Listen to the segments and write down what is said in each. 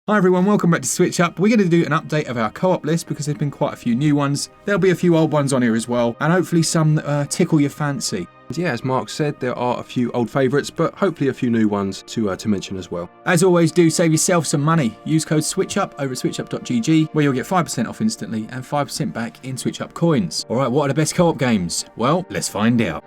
Hi everyone, welcome back to SwitchUp. We're going to do an update of our co-op list because there's been quite a few new ones. There'll be a few old ones on here as well, and hopefully some that tickle your fancy. Yeah, as Mark said, there are a few old favourites, but hopefully a few new ones to mention as well. As always, do save yourself some money. Use code SwitchUp over at switchup.gg, where you'll get 5% off instantly and 5% back in SwitchUp coins. Alright, what are the best co-op games? Well, let's find out.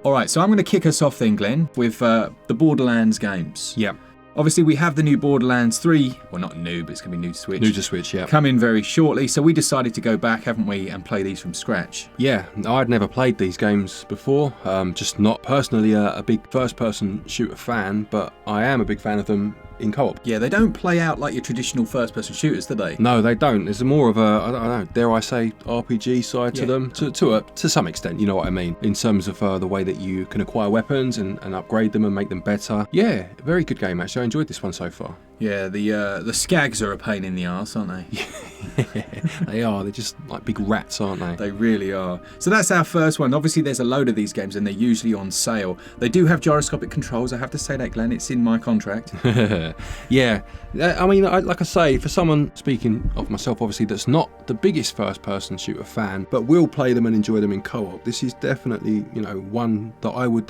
Alright, so I'm going to kick us off then, Glenn, with the Borderlands games. Yeah. Obviously, we have the new Borderlands 3. Well, not new, but it's going to be new to Switch. New to Switch, yeah. Coming very shortly, so we decided to go back, haven't we, and play these from scratch. Yeah, I'd never played these games before. Just not personally a big first-person shooter fan, but I am a big fan of them in co-op. Yeah, they don't play out like your traditional first-person shooters, do they? No, they don't. There's more of a, I don't know, dare I say, RPG side to them, to some extent, you know what I mean, in terms of the way that you can acquire weapons and upgrade them and make them better. Yeah, very good game, actually. I enjoyed this one so far. Yeah, the skags are a pain in the arse, aren't they? They are. They're just like big rats, aren't they? They really are. So that's our first one. Obviously, there's a load of these games, and they're usually on sale. They do have gyroscopic controls. I have to say that, Glenn. It's in my contract. Yeah. I mean, like I say, for someone, speaking of myself, obviously, that's not the biggest first-person shooter fan, but will play them and enjoy them in co-op, this is definitely, you know, one that I would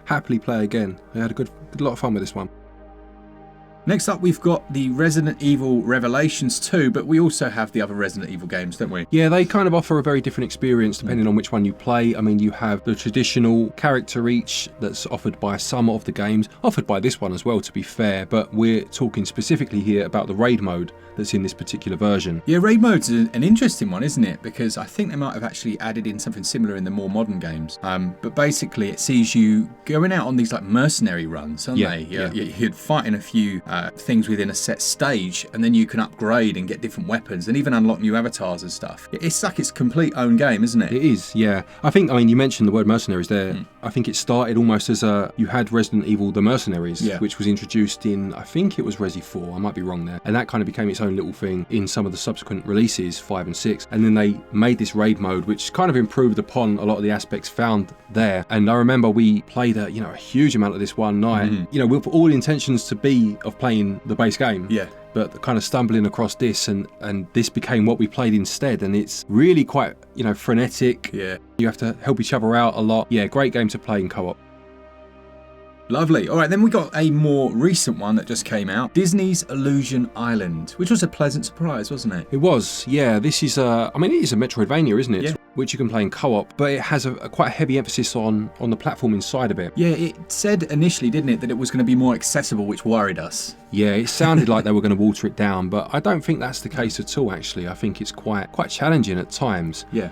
happily play again. I had a good lot of fun with this one. Next up, we've got the Resident Evil Revelations 2, but we also have the other Resident Evil games, don't we? Yeah, they kind of offer a very different experience depending on which one you play. I mean, you have the traditional character each that's offered by some of the games, offered by this one as well, to be fair, but we're talking specifically here about the raid mode that's in this particular version. Yeah, raid mode's an interesting one, isn't it? Because I think they might have actually added in something similar in the more modern games. But basically, it sees you going out on these like mercenary runs, aren't they? You're fighting a few things within a set stage, and then you can upgrade and get different weapons and even unlock new avatars and stuff. It's like its complete own game, isn't it? It is, yeah. I mean, you mentioned the word mercenaries there. I think it started almost as you had Resident Evil The Mercenaries, which was introduced in, I think it was Resi 4, I might be wrong there. And that kind of became its own little thing in some of the subsequent releases, 5 and 6. And then they made this raid mode, which kind of improved upon a lot of the aspects found there. And I remember we played a huge amount of this one night, with all intentions to be of playing the base game. Yeah. But kind of stumbling across this and this became what we played instead, and it's really quite, frenetic. Yeah. You have to help each other out a lot. Yeah, great game to play in co-op. Lovely. All right, then we got a more recent one that just came out, Disney's Illusion Island, which was a pleasant surprise, wasn't it? It was, yeah. This is it is a Metroidvania, isn't it? Yeah. Which you can play in co-op, but it has a quite a heavy emphasis on the platform inside of it. Yeah, it said initially, didn't it, that it was going to be more accessible, which worried us. Yeah, it sounded like they were going to water it down, but I don't think that's the case at all, actually. I think it's quite challenging at times. Yeah.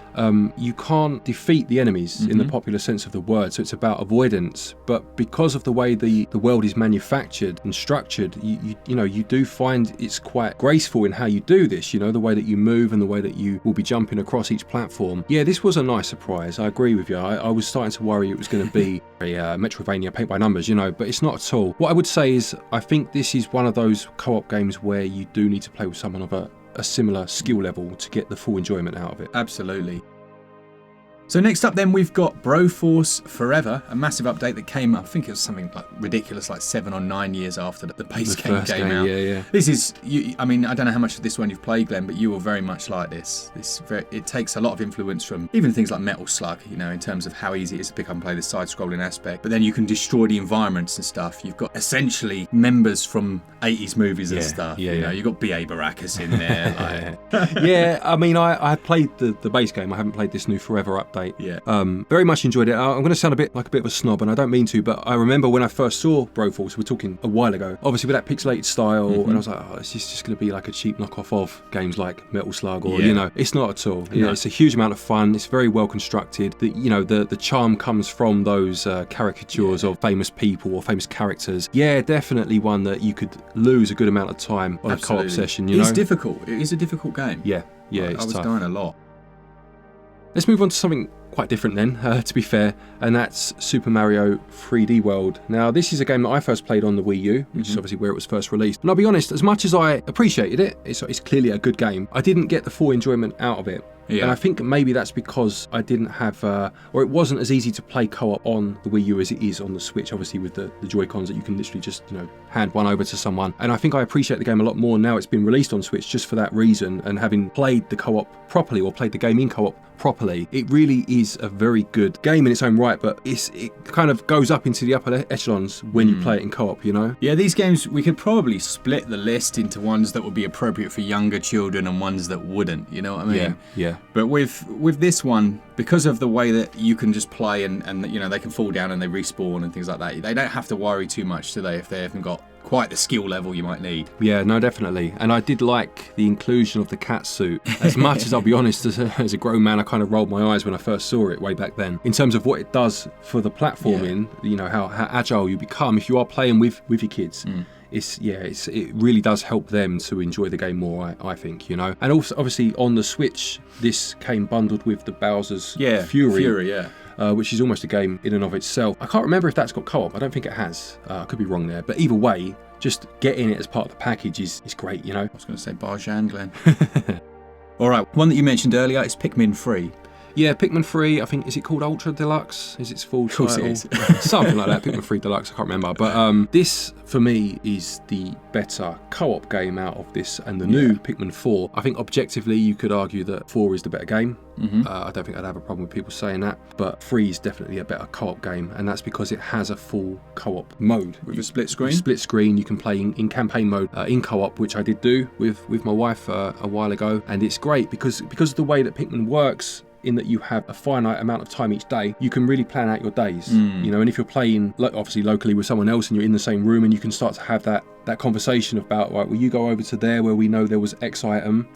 You can't defeat the enemies in the popular sense of the word, so it's about avoidance. But because of the way the world is manufactured and structured, you do find it's quite graceful in how you do this, the way that you move and the way that you will be jumping across each platform. Yeah, this was a nice surprise. I agree with you. I was starting to worry it was going to be a Metroidvania paint by numbers, but it's not at all. What I would say is I think this is one of those co-op games where you do need to play with someone of a similar skill level to get the full enjoyment out of it. Absolutely. So next up then we've got Broforce Forever, a massive update that came, I think it was something like ridiculous, like 7 or 9 years after the base game came out. Yeah. This is, I don't know how much of this one you've played, Glenn, but you will very much like this. It takes a lot of influence from even things like Metal Slug, in terms of how easy it is to pick up and play the side-scrolling aspect. But then you can destroy the environments and stuff. You've got essentially members from 80s movies and stuff. You've got B.A. Baracus in there. Yeah, I played the base game. I haven't played this new Forever update. Yeah. Very much enjoyed it. I'm going to sound a bit of a snob, and I don't mean to, but I remember when I first saw Broforce, we're talking a while ago, obviously with that pixelated style, and I was like, oh, this is just going to be like a cheap knockoff of games like Metal Slug, or, it's not at all. No. It's a huge amount of fun. It's very well constructed. The charm comes from those caricatures of famous people or famous characters. Yeah, definitely one that you could lose a good amount of time on a co-op session, It's difficult. It is a difficult game. Yeah, I was dying a lot. Let's move on to something quite different then, to be fair, and that's Super Mario 3D World. Now, this is a game that I first played on the Wii U, which is obviously where it was first released. And I'll be honest, as much as I appreciated it, it's clearly a good game, I didn't get the full enjoyment out of it. Yeah. And I think maybe that's because I didn't have, or it wasn't as easy to play co-op on the Wii U as it is on the Switch, obviously with the joycons that you can literally just, hand one over to someone. And I think I appreciate the game a lot more now it's been released on Switch just for that reason, and having played the co-op properly, or played the game in co-op properly. It really is a very good game in its own right, but it kind of goes up into the upper echelons when you play it in co-op, Yeah, these games, we could probably split the list into ones that would be appropriate for younger children and ones that wouldn't, you know what I mean? Yeah. But with this one, because of the way that you can just play and they can fall down and they respawn and things like that, they don't have to worry too much, do they, if they haven't got quite the skill level you might need. Yeah, no, definitely. And I did like the inclusion of the cat suit. As much as, I'll be honest, as a grown man, I kind of rolled my eyes when I first saw it way back then. In terms of what it does for the platforming, how agile you become if you are playing with your kids. It really does help them to enjoy the game more, I think, And also, obviously, on the Switch, this came bundled with the Bowser's Fury, which is almost a game in and of itself. I can't remember if that's got co-op. I don't think it has. I could be wrong there. But either way, just getting it as part of the package is great, I was going to say Barjan, Glen. All right, one that you mentioned earlier is Pikmin 3. Yeah, Pikmin 3, I think, is it called Ultra Deluxe? Is its full title? Of course it is. Something like that, Pikmin 3 Deluxe, I can't remember. But this, for me, is the better co-op game out of this and the new Pikmin 4. I think objectively, you could argue that 4 is the better game. I don't think I'd have a problem with people saying that, but 3 is definitely a better co-op game, and that's because it has a full co-op mode. With a split screen? Split screen, you can play in campaign mode in co-op, which I did do with my wife a while ago, and it's great because of the way that Pikmin works, in that you have a finite amount of time each day, you can really plan out your days. And if you're playing obviously locally with someone else and you're in the same room, and you can start to have that conversation about, right, well, you go over to there where we know there was X item,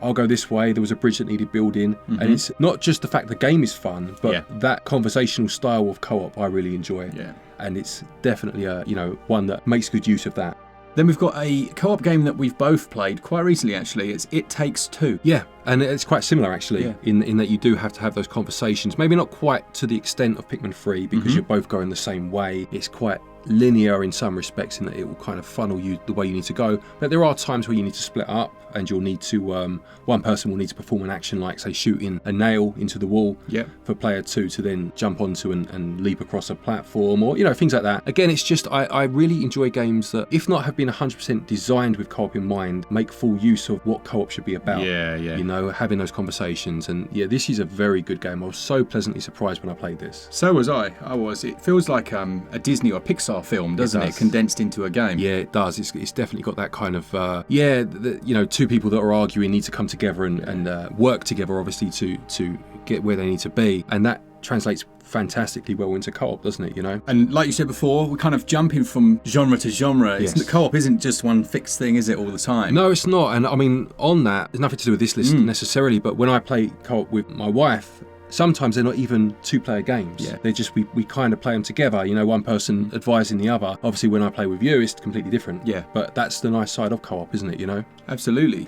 I'll go this way, there was a bridge that needed building. And it's not just the fact the game is fun, but that conversational style of co-op I really enjoy. And it's definitely one that makes good use of that. Then we've got a co-op game that we've both played quite recently, actually. It's It Takes Two. Yeah, and it's quite similar, actually, in that you do have to have those conversations. Maybe not quite to the extent of Pikmin 3, because you're both going the same way. It's quite linear in some respects, in that it will kind of funnel you the way you need to go. But there are times where you need to split up, and you'll need to, one person will need to perform an action like, say, shooting a nail into the wall for player 2 to then jump onto and leap across a platform, or, things like that. Again, it's just, I really enjoy games that, if not have been 100% designed with co-op in mind, make full use of what co-op should be about. Having those conversations. And this is a very good game. I was so pleasantly surprised when I played this. So was I. It feels like a Disney or Pixar film, doesn't it? Condensed into a game. Yeah, it does. It's definitely got that kind of, two people that are arguing need to come together and work together, obviously, to get where they need to be. And that translates fantastically well into co-op, doesn't it, And like you said before, we're kind of jumping from genre to genre. Co-op isn't just one fixed thing, is it, all the time? No, it's not. And I mean, on that, there's nothing to do with this list necessarily, but when I play co-op with my wife, sometimes they're not even two-player games. They're just, we kind of play them together, one person advising the other. Obviously, when I play with you, it's completely different. But that's the nice side of co-op, isn't it, Absolutely.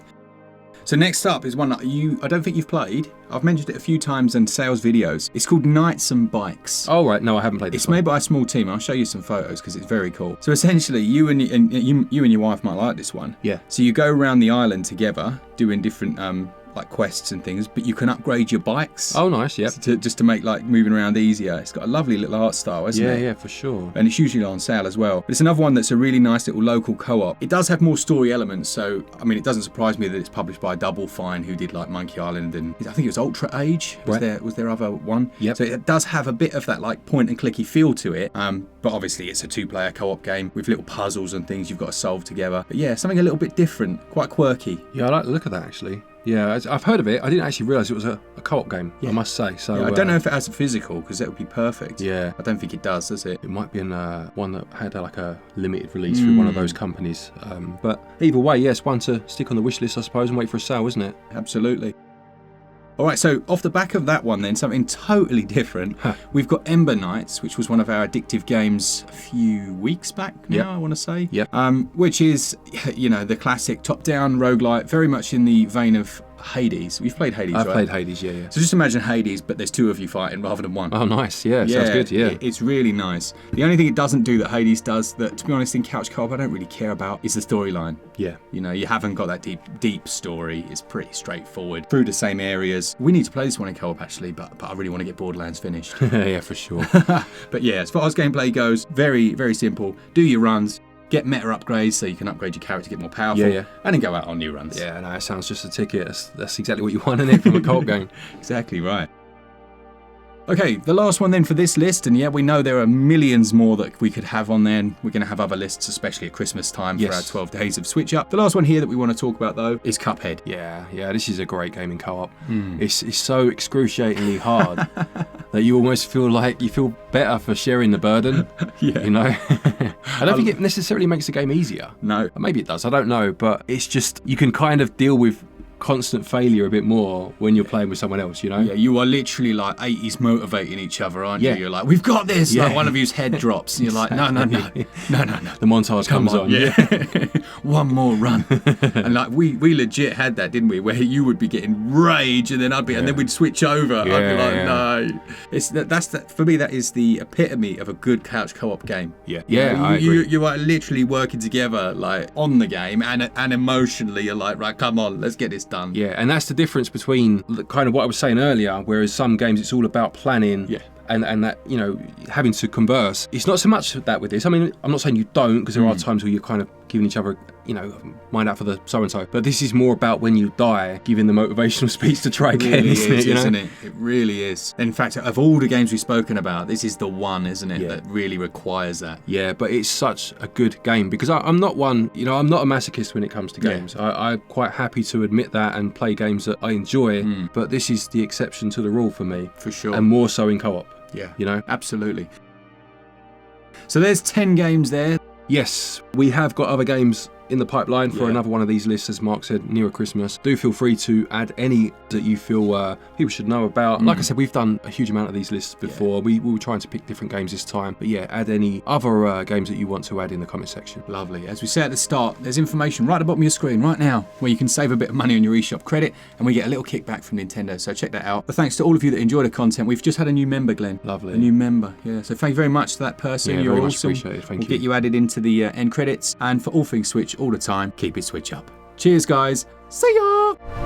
So next up is one that I don't think you've played. I've mentioned it a few times in sales videos. It's called Knights and Bikes. Oh, right. No, I haven't played this. It's made by a small team. I'll show you some photos because it's very cool. So essentially, you and your wife might like this one. So you go around the island together doing different like quests and things, but you can upgrade your bikes. Oh, nice, yeah. Just to make like moving around easier. It's got a lovely little art style, hasn't it? Yeah, for sure. And it's usually on sale as well. But it's another one that's a really nice little local co-op. It does have more story elements, so I mean, it doesn't surprise me that it's published by Double Fine, who did like Monkey Island, and I think it was Ultra Age. Was their other one? Yep. So it does have a bit of that like point and clicky feel to it. But obviously it's a two-player co-op game with little puzzles and things you've got to solve together. But yeah, something a little bit different, quite quirky. Yeah, I like the look of that actually. Yeah, I've heard of it. I didn't actually realise it was a co-op game, I must say. So I don't know if it has a physical, because that would be perfect. Yeah. I don't think it does it? It might be in one that had like a limited release through one of those companies. But either way, yes, one to stick on the wish list, I suppose, and wait for a sale, isn't it? Absolutely. All right, so off the back of that one then, something totally different. We've got Ember Knights, which was one of our addictive games a few weeks back now, I want to say. Yep. Which is, the classic top-down roguelite, very much in the vein of Hades. You've played Hades, right? I've played Hades, yeah. So just imagine Hades, but there's 2 of you fighting rather than 1. Oh, nice. Yeah, sounds good, yeah. It's really nice. The only thing it doesn't do that Hades does, that, to be honest, in couch co-op, I don't really care about, is the storyline. Yeah. You know, you haven't got that deep story. It's pretty straightforward. Through the same areas. We need to play this one in co-op, actually, but I really want to get Borderlands finished. Yeah, for sure. But yeah, as far as gameplay goes, very, very simple. Do your runs. Get meta upgrades so you can upgrade your character, get more powerful, and then go out on new runs. Yeah, no, it sounds just a ticket. That's exactly what you want, isn't it, from a co-op game? Exactly right. Okay, the last one then for this list, and yeah, we know there are millions more that we could have on there, and we're going to have other lists, especially at Christmas time for our 12 days of SwitchUp. The last one here that we want to talk about, though, is Cuphead. Yeah, this is a great game in co-op. It's so excruciatingly hard that you almost feel like you feel better for sharing the burden, you know? I don't think it necessarily makes the game easier. No. Maybe it does, I don't know, but it's just, you can kind of deal with constant failure a bit more when you're playing with someone else, you know? Yeah, you are literally like 80s motivating each other, aren't you? You're like, we've got this! Like one of you's head drops, and you're like, no. The montage comes on. Yeah. One more run. And like, we legit had that, didn't we? Where you would be getting rage, and then I'd be, and then we'd switch over. I'd be like, no. For me, that is the epitome of a good couch co-op game. Yeah, I agree. You are literally working together, like, on the game, and emotionally, you're like, right, come on, let's get this done. Yeah, and that's the difference between kind of what I was saying earlier, whereas some games it's all about planning. Yeah. And that, you know, having to converse. It's not so much that with this. I mean, I'm not saying you don't, because there are times where you're kind of giving each other, you know, mind out for the so-and-so. But this is more about when you die, giving the motivational speech to try again, really isn't it? Isn't it? It really is. In fact, of all the games we've spoken about, this is the one, isn't it, that really requires that. Yeah, but it's such a good game, because I'm not one, you know, I'm not a masochist when it comes to games. I'm quite happy to admit that and play games that I enjoy, but this is the exception to the rule for me. For sure. And more so in co-op. Yeah, you know, absolutely. So there's 10 games there. Yes, we have got other games in the pipeline for another one of these lists, as Mark said, nearer Christmas. Do feel free to add any that you feel people should know about. Like I said, we've done a huge amount of these lists before. We were trying to pick different games this time. But yeah, add any other games that you want to add in the comment section. Lovely. As we said at the start, there's information right at the bottom of your screen right now where you can save a bit of money on your eShop credit, and we get a little kickback from Nintendo. So check that out. But thanks to all of you that enjoy the content. We've just had a new member, Glen. Lovely. A new member. Yeah. So thank you very much to that person. Yeah, You're very awesome. much appreciated. Thank you. We'll get you added into the end credits. And for all things Switch all the time, keep it Switch up. Cheers, guys. See ya!